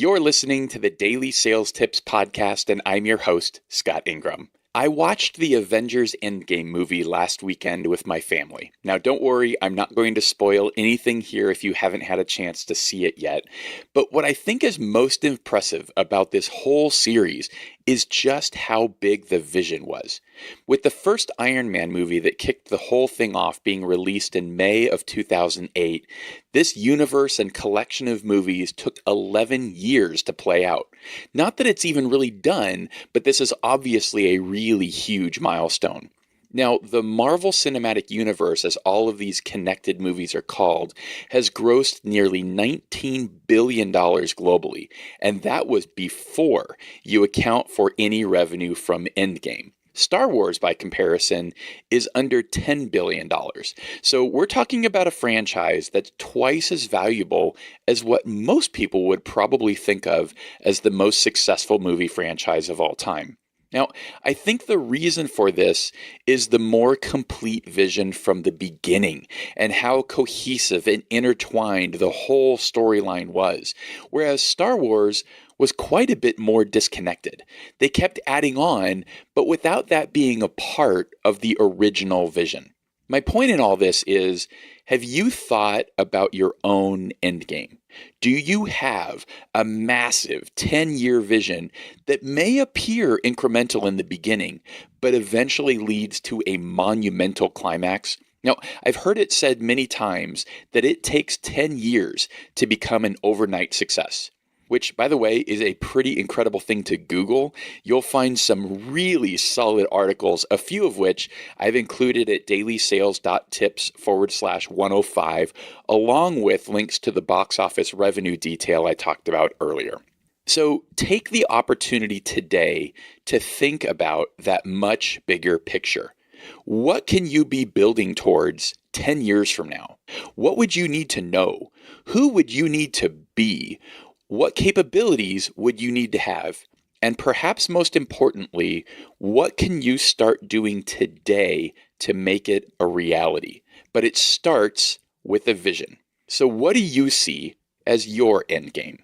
You're listening to the Daily Sales Tips Podcast, and I'm your host, Scott Ingram. I watched the Avengers Endgame movie last weekend with my family. Now, don't worry, I'm not going to spoil anything here if you haven't had a chance to see it yet. But what I think is most impressive about this whole series is just how big the vision was. With the first Iron Man movie that kicked the whole thing off being released in May of 2008, this universe and collection of movies took 11 years to play out. Not that it's even really done, but this is obviously a really huge milestone. Now, the Marvel Cinematic Universe, as all of these connected movies are called, has grossed nearly $19 billion globally, and that was before you account for any revenue from Endgame. Star Wars, by comparison, is under $10 billion. So we're talking about a franchise that's twice as valuable as what most people would probably think of as the most successful movie franchise of all time. Now, I think the reason for this is the more complete vision from the beginning and how cohesive and intertwined the whole storyline was, whereas Star Wars was quite a bit more disconnected. They kept adding on, but without that being a part of the original vision. My point in all this is, have you thought about your own endgame? Do you have a massive 10-year vision that may appear incremental in the beginning, but eventually leads to a monumental climax? Now, I've heard it said many times that it takes 10 years to become an overnight success, which, by the way, is a pretty incredible thing to Google. You'll find some really solid articles, a few of which I've included at dailysales.tips/105, along with links to the box office revenue detail I talked about earlier. So take the opportunity today to think about that much bigger picture. What can you be building towards 10 years from now? What would you need to know? Who would you need to be? What capabilities would you need to have? And perhaps most importantly, what can you start doing today to make it a reality? But it starts with a vision. So what do you see as your end game?